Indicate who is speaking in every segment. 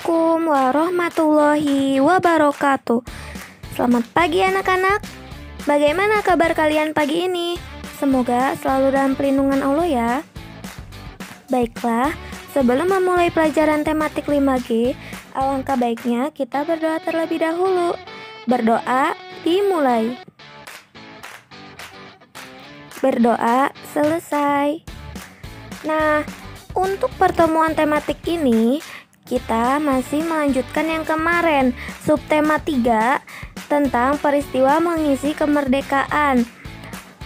Speaker 1: Assalamualaikum warahmatullahi wabarakatuh. Selamat pagi anak-anak. Bagaimana kabar kalian pagi ini? Semoga selalu dalam perlindungan Allah ya. Baiklah, sebelum memulai pelajaran tematik 5G, alangkah baiknya kita berdoa terlebih dahulu. Berdoa dimulai. Berdoa selesai. Nah, untuk pertemuan tematik ini kita masih melanjutkan yang kemarin, subtema 3 tentang peristiwa mengisi kemerdekaan.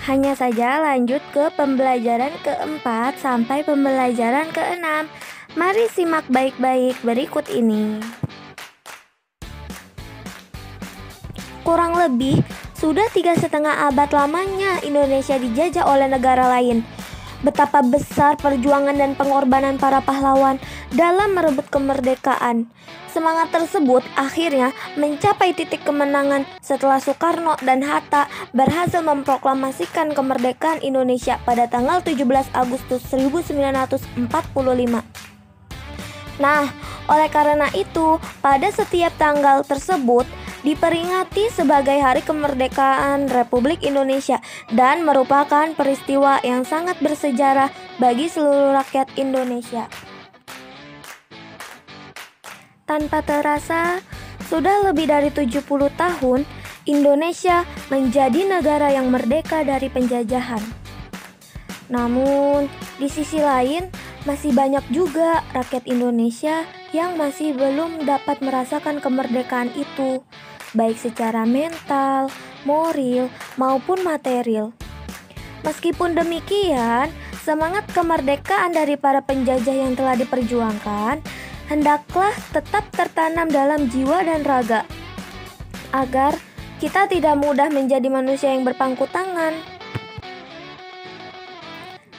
Speaker 1: Hanya saja lanjut ke pembelajaran keempat sampai pembelajaran keenam. Mari simak baik-baik berikut ini. Kurang lebih sudah 3,5 abad lamanya Indonesia dijajah oleh negara lain. Betapa besar perjuangan dan pengorbanan para pahlawan dalam merebut kemerdekaan. Semangat tersebut akhirnya mencapai titik kemenangan setelah Soekarno dan Hatta berhasil memproklamasikan kemerdekaan Indonesia pada tanggal 17 Agustus 1945. Nah, oleh karena itu, pada setiap tanggal tersebut diperingati sebagai Hari Kemerdekaan Republik Indonesia dan merupakan peristiwa yang sangat bersejarah bagi seluruh rakyat Indonesia. Tanpa terasa, sudah lebih dari 70 tahun Indonesia menjadi negara yang merdeka dari penjajahan. Namun, di sisi lain, masih banyak juga rakyat Indonesia yang masih belum dapat merasakan kemerdekaan itu, baik secara mental, moral, maupun material. Meskipun demikian, semangat kemerdekaan dari para penjajah yang telah diperjuangkan hendaklah tetap tertanam dalam jiwa dan raga, agar kita tidak mudah menjadi manusia yang berpangku tangan.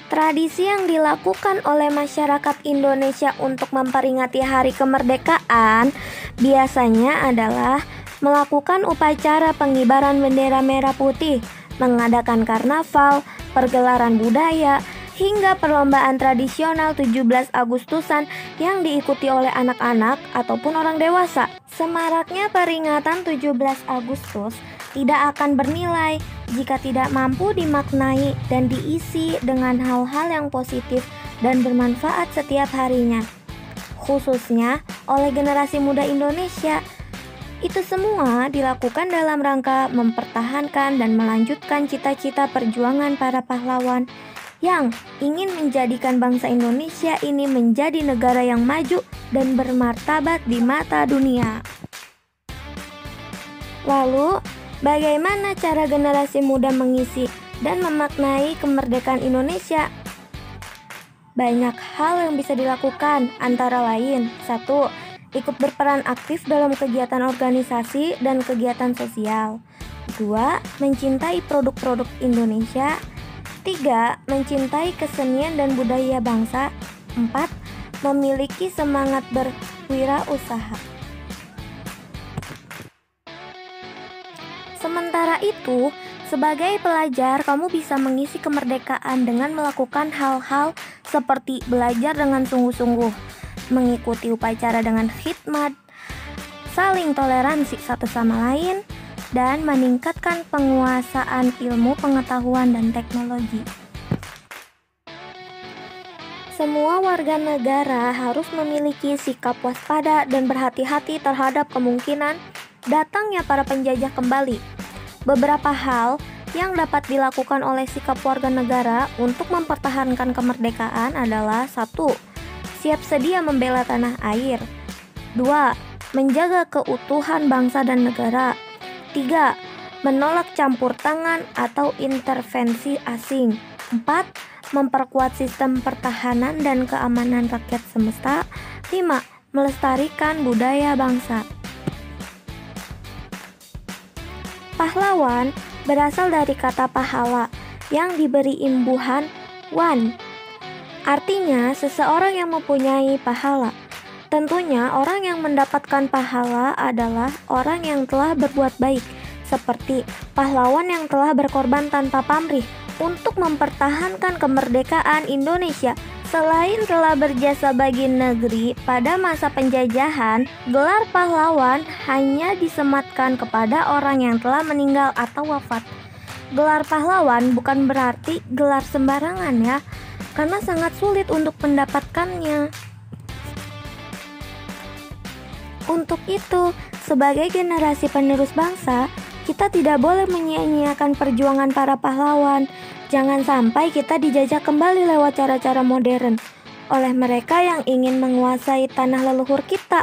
Speaker 1: Tradisi yang dilakukan oleh masyarakat Indonesia untuk memperingati Hari Kemerdekaan biasanya adalah melakukan upacara pengibaran bendera merah putih, mengadakan karnaval, pergelaran budaya, hingga perlombaan tradisional 17 Agustusan yang diikuti oleh anak-anak ataupun orang dewasa. Semaraknya peringatan 17 Agustus tidak akan bernilai jika tidak mampu dimaknai dan diisi dengan hal-hal yang positif dan bermanfaat setiap harinya, khususnya oleh generasi muda Indonesia. Itu semua dilakukan dalam rangka mempertahankan dan melanjutkan cita-cita perjuangan para pahlawan yang ingin menjadikan bangsa Indonesia ini menjadi negara yang maju dan bermartabat di mata dunia. Lalu, bagaimana cara generasi muda mengisi dan memaknai kemerdekaan Indonesia? Banyak hal yang bisa dilakukan, antara lain 1. Ikut berperan aktif dalam kegiatan organisasi dan kegiatan sosial. 2. Mencintai produk-produk Indonesia. 3. Mencintai kesenian dan budaya bangsa. 4. Memiliki semangat berwirausaha. Sementara itu, sebagai pelajar, kamu bisa mengisi kemerdekaan dengan melakukan hal-hal seperti belajar dengan sungguh-sungguh, mengikuti upacara dengan khidmat, saling toleransi satu sama lain, dan meningkatkan penguasaan ilmu pengetahuan dan teknologi. Semua warga negara harus memiliki sikap waspada dan berhati-hati terhadap kemungkinan datangnya para penjajah kembali. Beberapa hal yang dapat dilakukan oleh sikap warga negara untuk mempertahankan kemerdekaan adalah 1. Siap sedia membela tanah air. 2. Menjaga keutuhan bangsa dan negara. 3. Menolak campur tangan atau intervensi asing. 4. Memperkuat sistem pertahanan dan keamanan rakyat semesta. 5. Melestarikan budaya bangsa. Pahlawan berasal dari kata pahala yang diberi imbuhan wan. Artinya seseorang yang mempunyai pahala. Tentunya orang yang mendapatkan pahala adalah orang yang telah berbuat baik, seperti pahlawan yang telah berkorban tanpa pamrih untuk mempertahankan kemerdekaan Indonesia Selain telah berjasa bagi negeri pada masa penjajahan, gelar pahlawan hanya disematkan kepada orang yang telah meninggal atau wafat. Gelar pahlawan bukan berarti gelar sembarangan ya, karena sangat sulit untuk mendapatkannya. Untuk itu, sebagai generasi penerus bangsa, kita tidak boleh menyia-nyiakan perjuangan para pahlawan. Jangan sampai kita dijajah kembali lewat cara-cara modern oleh mereka yang ingin menguasai tanah leluhur kita.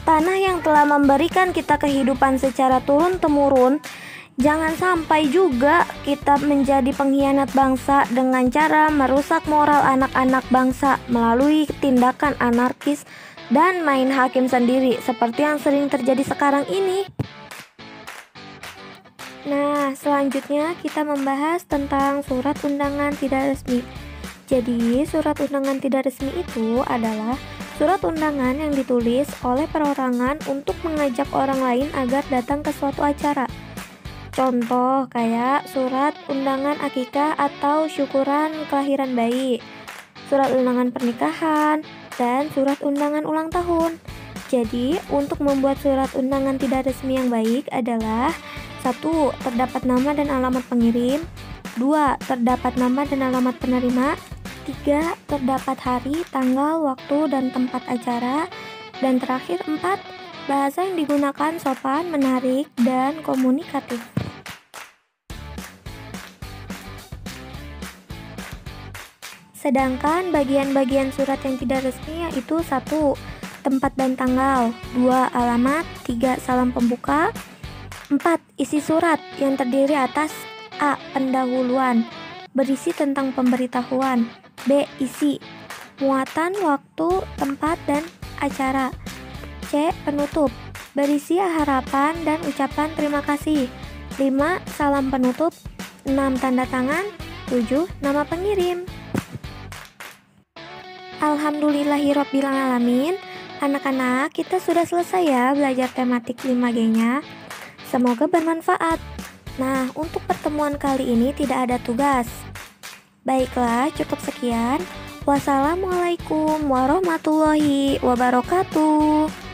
Speaker 1: Tanah yang telah memberikan kita kehidupan secara turun-temurun. Jangan sampai juga kita menjadi pengkhianat bangsa dengan cara merusak moral anak-anak bangsa melalui tindakan anarkis dan main hakim sendiri seperti yang sering terjadi sekarang ini. Nah, selanjutnya kita membahas tentang surat undangan tidak resmi. Jadi, surat undangan tidak resmi itu adalah surat undangan yang ditulis oleh perorangan untuk mengajak orang lain agar datang ke suatu acara. Contoh kayak surat undangan akikah atau syukuran kelahiran bayi, surat undangan pernikahan, dan surat undangan ulang tahun. Jadi, untuk membuat surat undangan tidak resmi yang baik adalah 1. Terdapat nama dan alamat pengirim. 2. Terdapat nama dan alamat penerima. 3. Terdapat hari, tanggal, waktu, dan tempat acara. Dan terakhir 4. Bahasa yang digunakan sopan, menarik, dan komunikatif. Sedangkan bagian-bagian surat yang tidak resmi yaitu 1. Tempat dan tanggal. 2. Alamat. 3. Salam pembuka. 4. Isi surat yang terdiri atas A. Pendahuluan, berisi tentang pemberitahuan. B. Isi, muatan, waktu, tempat, dan acara. C. Penutup, berisi harapan dan ucapan terima kasih. 5. Salam penutup. 6. Tanda tangan. 7. Nama pengirim. Alhamdulillahirobbilalamin. Anak-anak, kita sudah selesai ya belajar tematik 5G-nya. Semoga bermanfaat. Nah, untuk pertemuan kali ini tidak ada tugas. Baiklah, cukup sekian. Wassalamualaikum warahmatullahi wabarakatuh.